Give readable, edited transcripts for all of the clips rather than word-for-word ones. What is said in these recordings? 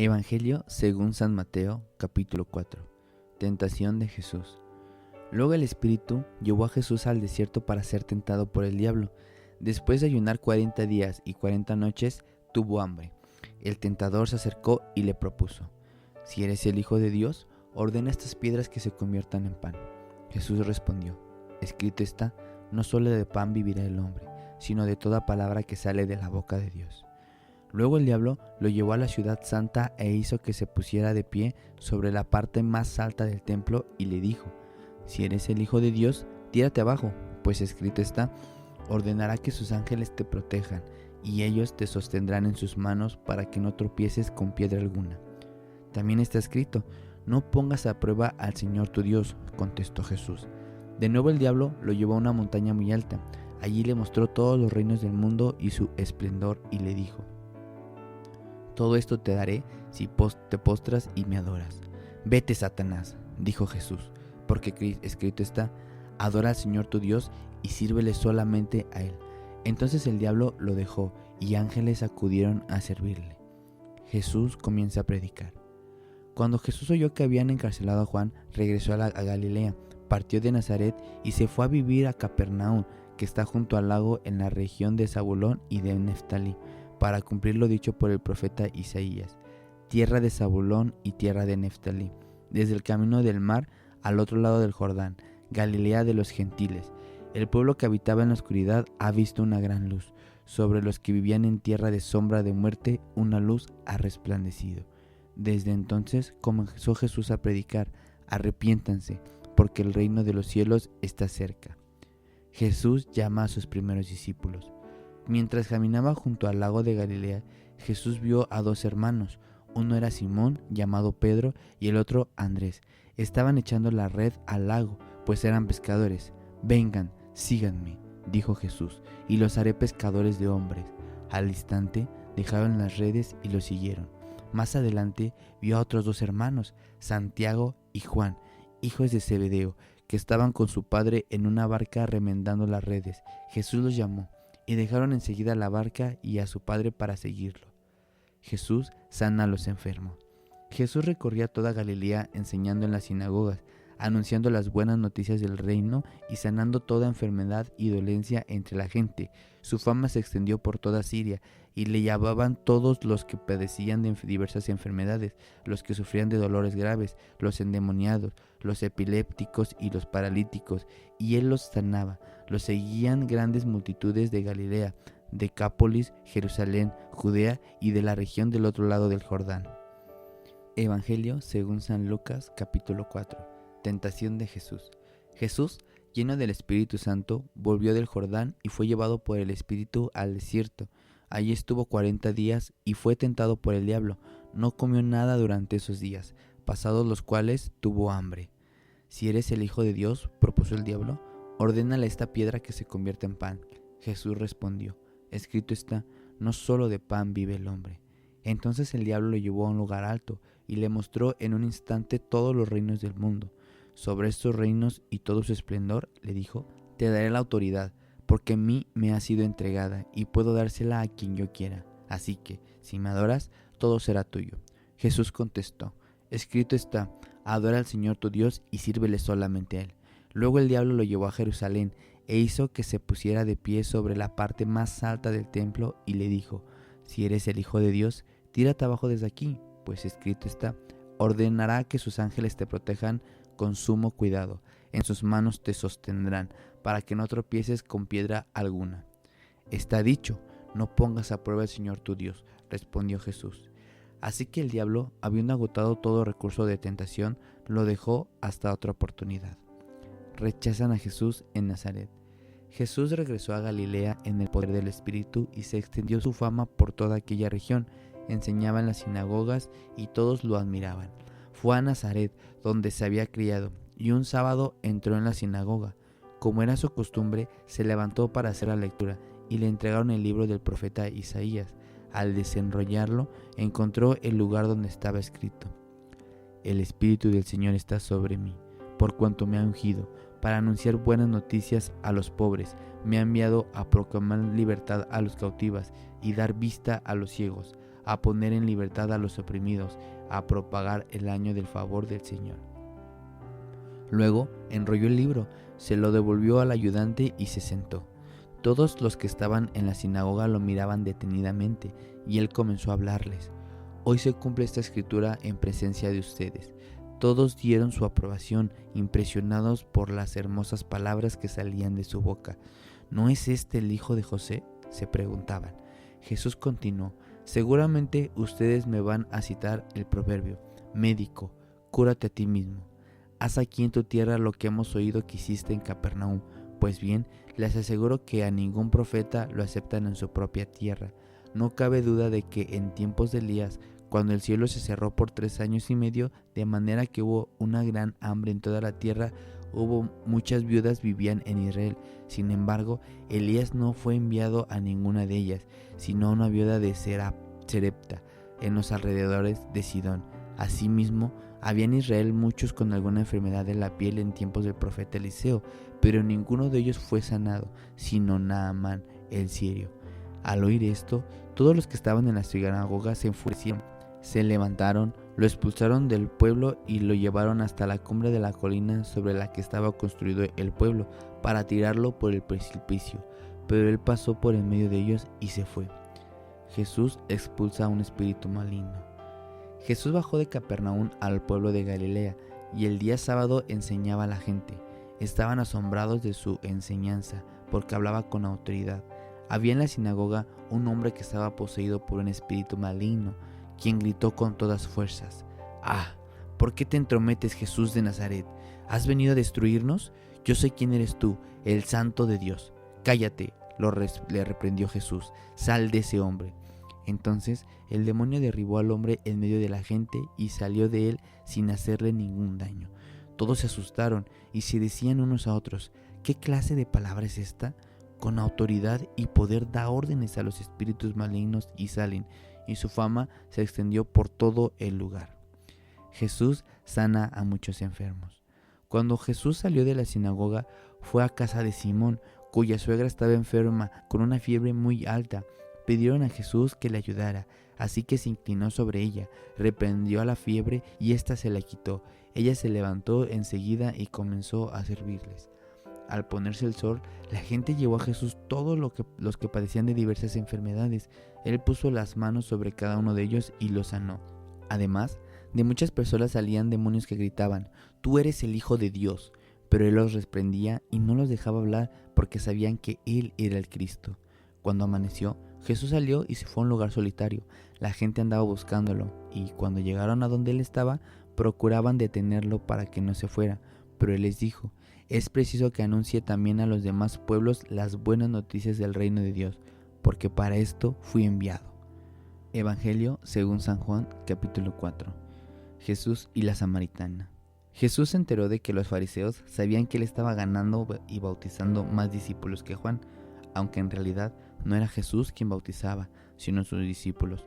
Evangelio según San Mateo, capítulo 4. Tentación de Jesús. Luego el Espíritu llevó a Jesús al desierto para ser tentado por el diablo. Después de ayunar 40 días y 40 noches, tuvo hambre. El tentador se acercó y le propuso: si eres el Hijo de Dios, ordena estas piedras que se conviertan en pan. Jesús respondió: escrito está, no solo de pan vivirá el hombre, sino de toda palabra que sale de la boca de Dios. Luego el diablo lo llevó a la ciudad santa e hizo que se pusiera de pie sobre la parte más alta del templo y le dijo: si eres el Hijo de Dios, tírate abajo, pues escrito está, ordenará que sus ángeles te protejan, y ellos te sostendrán en sus manos para que no tropieces con piedra alguna. También está escrito: no pongas a prueba al Señor tu Dios, contestó Jesús. De nuevo el diablo lo llevó a una montaña muy alta. Allí le mostró todos los reinos del mundo y su esplendor y le dijo: todo esto te daré si te postras y me adoras. Vete, Satanás, dijo Jesús, porque escrito está: adora al Señor tu Dios y sírvele solamente a Él. Entonces el diablo lo dejó y ángeles acudieron a servirle. Jesús comienza a predicar. Cuando Jesús oyó que habían encarcelado a Juan, regresó a Galilea, partió de Nazaret y se fue a vivir a Capernaum, que está junto al lago en la región de Zabulón y de Neftalí, para cumplir lo dicho por el profeta Isaías: tierra de Zabulón y tierra de Neftalí, desde el camino del mar al otro lado del Jordán, Galilea de los gentiles. El pueblo que habitaba en la oscuridad ha visto una gran luz. Sobre los que vivían en tierra de sombra de muerte, una luz ha resplandecido. Desde entonces comenzó Jesús a predicar: arrepiéntanse, porque el reino de los cielos está cerca. Jesús llama a sus primeros discípulos. Mientras caminaba junto al lago de Galilea, Jesús vio a dos hermanos. Uno era Simón, llamado Pedro, y el otro Andrés. Estaban echando la red al lago, pues eran pescadores. Vengan, síganme, dijo Jesús, y los haré pescadores de hombres. Al instante dejaron las redes y lo siguieron. Más adelante vio a otros dos hermanos, Santiago y Juan, hijos de Zebedeo, que estaban con su padre en una barca remendando las redes. Jesús los llamó, y dejaron enseguida la barca y a su padre para seguirlo. Jesús sana a los enfermos. Jesús recorría toda Galilea enseñando en las sinagogas, anunciando las buenas noticias del reino y sanando toda enfermedad y dolencia entre la gente. Su fama se extendió por toda Siria y le llamaban todos los que padecían de diversas enfermedades, los que sufrían de dolores graves, los endemoniados, los epilépticos y los paralíticos, y él los sanaba. Los seguían grandes multitudes de Galilea, Decápolis, Jerusalén, Judea y de la región del otro lado del Jordán. Evangelio según San Lucas, capítulo 4. Tentación de Jesús. Jesús, lleno del Espíritu Santo, volvió del Jordán y fue llevado por el Espíritu al desierto. Allí estuvo 40 días y fue tentado por el diablo. No comió nada durante esos días, pasados los cuales tuvo hambre. Si eres el Hijo de Dios, propuso el diablo, ordénale a esta piedra que se convierta en pan. Jesús respondió: escrito está, no solo de pan vive el hombre. Entonces el diablo lo llevó a un lugar alto y le mostró en un instante todos los reinos del mundo. Sobre estos reinos y todo su esplendor, le dijo: te daré la autoridad, porque a mí me ha sido entregada y puedo dársela a quien yo quiera. Así que, si me adoras, todo será tuyo. Jesús contestó: escrito está, adora al Señor tu Dios y sírvele solamente a Él. Luego el diablo lo llevó a Jerusalén e hizo que se pusiera de pie sobre la parte más alta del templo y le dijo: si eres el Hijo de Dios, tírate abajo desde aquí, pues escrito está, ordenará que sus ángeles te protejan con sumo cuidado, en sus manos te sostendrán, para que no tropieces con piedra alguna. Está dicho, no pongas a prueba al Señor tu Dios, respondió Jesús. Así que el diablo, habiendo agotado todo recurso de tentación, lo dejó hasta otra oportunidad. Rechazan a Jesús en Nazaret. Jesús regresó a Galilea en el poder del Espíritu y se extendió su fama por toda aquella región. Enseñaba en las sinagogas y todos lo admiraban. Fue a Nazaret, donde se había criado, y un sábado entró en la sinagoga. Como era su costumbre, se levantó para hacer la lectura y le entregaron el libro del profeta Isaías. Al desenrollarlo, encontró el lugar donde estaba escrito: el Espíritu del Señor está sobre mí, por cuanto me ha ungido para anunciar buenas noticias a los pobres, me ha enviado a proclamar libertad a los cautivos y dar vista a los ciegos, a poner en libertad a los oprimidos, a propagar el año del favor del Señor. Luego enrolló el libro, se lo devolvió al ayudante y se sentó. Todos los que estaban en la sinagoga lo miraban detenidamente y él comenzó a hablarles. Hoy se cumple esta escritura en presencia de ustedes. Todos dieron su aprobación, impresionados por las hermosas palabras que salían de su boca. ¿No es este el hijo de José?, se preguntaban. Jesús continuó: seguramente ustedes me van a citar el proverbio: médico, cúrate a ti mismo. Haz aquí en tu tierra lo que hemos oído que hiciste en Capernaum. Pues bien, les aseguro que a ningún profeta lo aceptan en su propia tierra. No cabe duda de que en tiempos de Elías, cuando el cielo se cerró por 3 años y medio, de manera que hubo una gran hambre en toda la tierra, hubo muchas viudas vivían en Israel. Sin embargo, Elías no fue enviado a ninguna de ellas, sino a una viuda de Serepta, en los alrededores de Sidón. Asimismo, había en Israel muchos con alguna enfermedad de la piel en tiempos del profeta Eliseo, pero ninguno de ellos fue sanado, sino Naamán el sirio. Al oír esto, todos los que estaban en la sinagoga se enfurecieron, se levantaron, lo expulsaron del pueblo y lo llevaron hasta la cumbre de la colina sobre la que estaba construido el pueblo, para tirarlo por el precipicio. Pero él pasó por en medio de ellos y se fue. Jesús expulsa a un espíritu maligno. Jesús bajó de Capernaum al pueblo de Galilea, y el día sábado enseñaba a la gente. Estaban asombrados de su enseñanza, porque hablaba con autoridad. Había en la sinagoga un hombre que estaba poseído por un espíritu maligno, quien gritó con todas fuerzas: «¡Ah! ¿Por qué te entrometes, Jesús de Nazaret? ¿Has venido a destruirnos? Yo sé quién eres tú, el Santo de Dios». «Cállate», le reprendió Jesús, «sal de ese hombre». Entonces el demonio derribó al hombre en medio de la gente y salió de él sin hacerle ningún daño. Todos se asustaron y se decían unos a otros: «¿Qué clase de palabra es esta? Con autoridad y poder da órdenes a los espíritus malignos y salen», y su fama se extendió por todo el lugar. Jesús sana a muchos enfermos. Cuando Jesús salió de la sinagoga, fue a casa de Simón, cuya suegra estaba enferma con una fiebre muy alta. Pidieron a Jesús que le ayudara, así que se inclinó sobre ella, reprendió a la fiebre y ésta se la quitó. Ella se levantó enseguida y comenzó a servirles. Al ponerse el sol, la gente llevó a Jesús todos los que padecían de diversas enfermedades. Él puso las manos sobre cada uno de ellos y los sanó. Además, de muchas personas salían demonios que gritaban: «Tú eres el Hijo de Dios». Pero él los reprendía y no los dejaba hablar, porque sabían que él era el Cristo. Cuando amaneció, Jesús salió y se fue a un lugar solitario. La gente andaba buscándolo, y cuando llegaron a donde él estaba, procuraban detenerlo para que no se fuera. Pero él les dijo: «Es preciso que anuncie también a los demás pueblos las buenas noticias del reino de Dios, porque para esto fui enviado». Evangelio según San Juan, capítulo 4. Jesús y la samaritana. Jesús se enteró de que los fariseos sabían que él estaba ganando y bautizando más discípulos que Juan, aunque en realidad no era Jesús quien bautizaba, sino sus discípulos.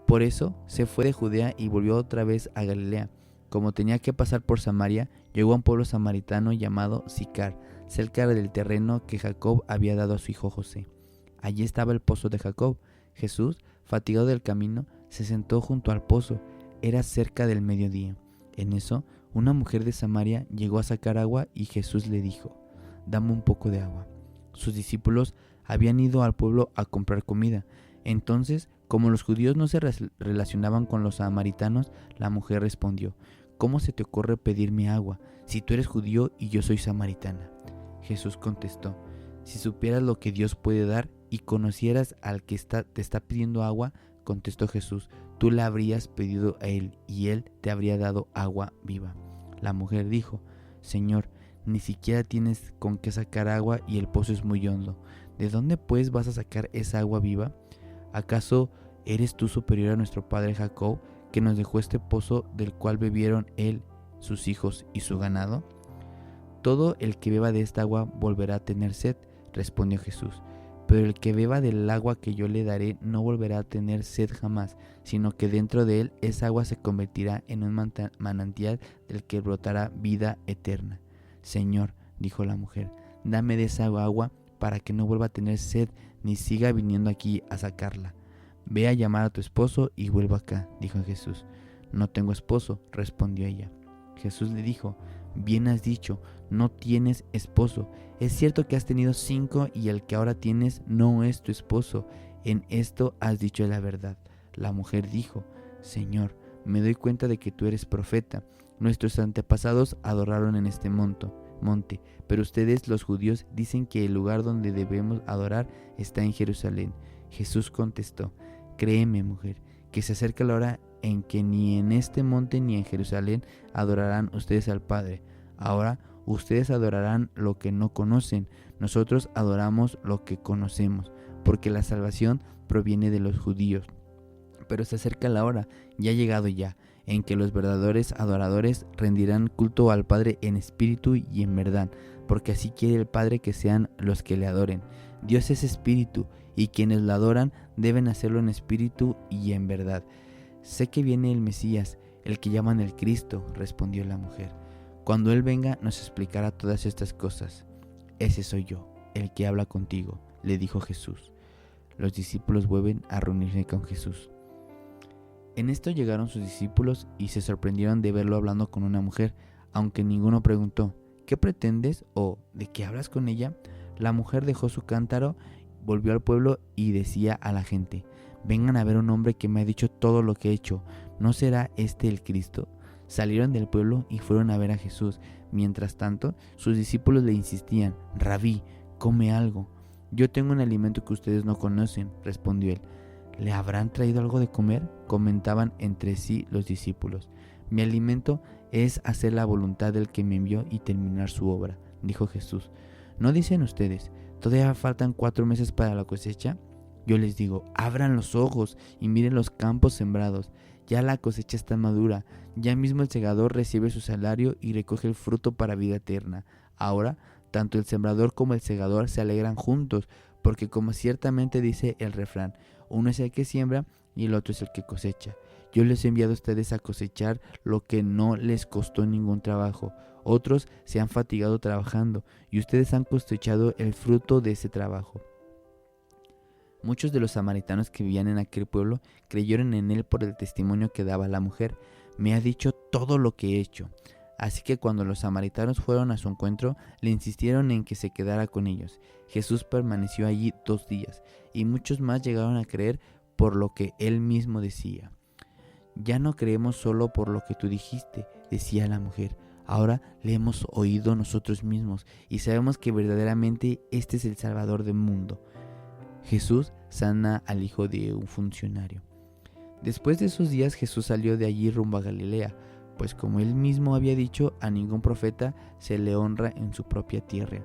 Por eso se fue de Judea y volvió otra vez a Galilea. Como tenía que pasar por Samaria, llegó a un pueblo samaritano llamado Sicar, cerca del terreno que Jacob había dado a su hijo José. Allí estaba el pozo de Jacob. Jesús, fatigado del camino, se sentó junto al pozo. Era cerca del mediodía. En eso, una mujer de Samaria llegó a sacar agua y Jesús le dijo: «Dame un poco de agua». Sus discípulos habían ido al pueblo a comprar comida. Entonces, como los judíos no se relacionaban con los samaritanos, la mujer respondió: «¿Cómo se te ocurre pedirme agua, si tú eres judío y yo soy samaritana?». Jesús contestó: «Si supieras lo que Dios puede dar y conocieras al que te está pidiendo agua», contestó Jesús, «tú le habrías pedido a él y él te habría dado agua viva». La mujer dijo: «Señor, ni siquiera tienes con qué sacar agua y el pozo es muy hondo. ¿De dónde pues vas a sacar esa agua viva? ¿Acaso eres tú superior a nuestro padre Jacob, que nos dejó este pozo del cual bebieron él, sus hijos y su ganado? Todo el que beba de esta agua volverá a tener sed», respondió Jesús. «Pero el que beba del agua que yo le daré no volverá a tener sed jamás, sino que dentro de él esa agua se convertirá en un manantial del que brotará vida eterna». «Señor», dijo la mujer, «dame de esa agua para que no vuelva a tener sed ni siga viniendo aquí a sacarla». Ve a llamar a tu esposo y vuelva acá, dijo Jesús. No tengo esposo, respondió ella. Jesús le dijo, bien has dicho, no tienes esposo. Es cierto que has tenido 5 y el que ahora tienes no es tu esposo. En esto has dicho la verdad. La mujer dijo, Señor, me doy cuenta de que tú eres profeta. Nuestros antepasados adoraron en este monte, pero ustedes los judíos dicen que el lugar donde debemos adorar está en Jerusalén. Jesús contestó, créeme, mujer, que se acerca la hora en que ni en este monte ni en Jerusalén adorarán ustedes al Padre. Ahora ustedes adorarán lo que no conocen, nosotros adoramos lo que conocemos, porque la salvación proviene de los judíos. Pero se acerca la hora, ya ha llegado ya, en que los verdaderos adoradores rendirán culto al Padre en espíritu y en verdad, porque así quiere el Padre que sean los que le adoren. Dios es espíritu, y quienes lo adoran deben hacerlo en espíritu y en verdad. Sé que viene el Mesías, el que llaman el Cristo, respondió la mujer. Cuando Él venga nos explicará todas estas cosas. Ese soy yo, el que habla contigo, le dijo Jesús. Los discípulos vuelven a reunirse con Jesús. En esto llegaron sus discípulos y se sorprendieron de verlo hablando con una mujer, aunque ninguno preguntó, ¿qué pretendes? O ¿de qué hablas con ella? La mujer dejó su cántaro, volvió al pueblo y decía a la gente, vengan a ver un hombre que me ha dicho todo lo que he hecho, ¿no será este el Cristo? Salieron del pueblo y fueron a ver a Jesús. Mientras tanto, sus discípulos le insistían, Rabí, come algo. Yo tengo un alimento que ustedes no conocen, respondió él. ¿Le habrán traído algo de comer? Comentaban entre sí los discípulos. Mi alimento es hacer la voluntad del que me envió y terminar su obra, dijo Jesús. ¿No dicen ustedes, todavía faltan 4 meses para la cosecha? Yo les digo, abran los ojos y miren los campos sembrados. Ya la cosecha está madura, ya mismo el segador recibe su salario y recoge el fruto para vida eterna. Ahora, tanto el sembrador como el segador se alegran juntos, porque como ciertamente dice el refrán, uno es el que siembra y el otro es el que cosecha. Yo les he enviado a ustedes a cosechar lo que no les costó ningún trabajo. Otros se han fatigado trabajando y ustedes han cosechado el fruto de ese trabajo. Muchos de los samaritanos que vivían en aquel pueblo creyeron en él por el testimonio que daba la mujer. Me ha dicho todo lo que he hecho. Así que cuando los samaritanos fueron a su encuentro, le insistieron en que se quedara con ellos. Jesús permaneció allí 2 días, y muchos más llegaron a creer por lo que él mismo decía. Ya no creemos solo por lo que tú dijiste, decía la mujer. Ahora le hemos oído nosotros mismos, y sabemos que verdaderamente este es el Salvador del mundo. Jesús sana al hijo de un funcionario. Después de esos días Jesús salió de allí rumbo a Galilea, pues como él mismo había dicho, a ningún profeta se le honra en su propia tierra.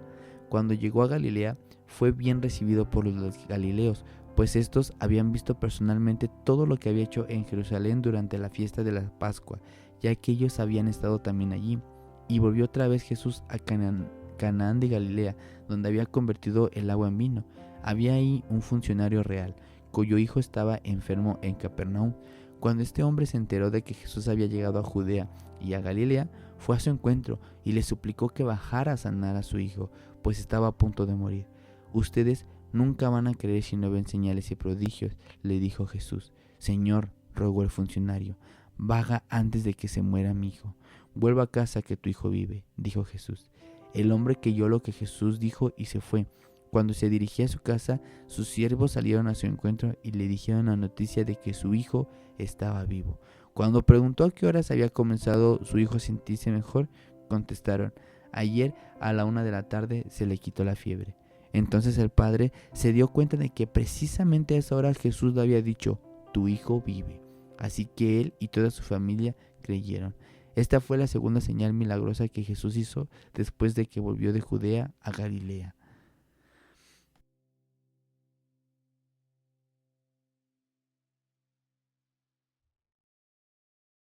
Cuando llegó a Galilea, fue bien recibido por los galileos, pues estos habían visto personalmente todo lo que había hecho en Jerusalén durante la fiesta de la Pascua, ya que ellos habían estado también allí. Y volvió otra vez Jesús a Canaán de Galilea, donde había convertido el agua en vino. Había ahí un funcionario real, cuyo hijo estaba enfermo en Capernaum. Cuando este hombre se enteró de que Jesús había llegado a Judea y a Galilea, fue a su encuentro y le suplicó que bajara a sanar a su hijo, pues estaba a punto de morir. Ustedes nunca van a creer si no ven señales y prodigios, le dijo Jesús. Señor, rogó el funcionario, baja antes de que se muera mi hijo. Vuelva a casa que tu hijo vive, dijo Jesús. El hombre creyó lo que Jesús dijo y se fue. Cuando se dirigía a su casa, sus siervos salieron a su encuentro y le dijeron la noticia de que su hijo estaba vivo. Cuando preguntó a qué horas había comenzado su hijo a sentirse mejor, contestaron, ayer a la 1 de la tarde se le quitó la fiebre. Entonces el padre se dio cuenta de que precisamente a esa hora Jesús le había dicho, tu hijo vive. Así que él y toda su familia creyeron. Esta fue la segunda señal milagrosa que Jesús hizo después de que volvió de Judea a Galilea.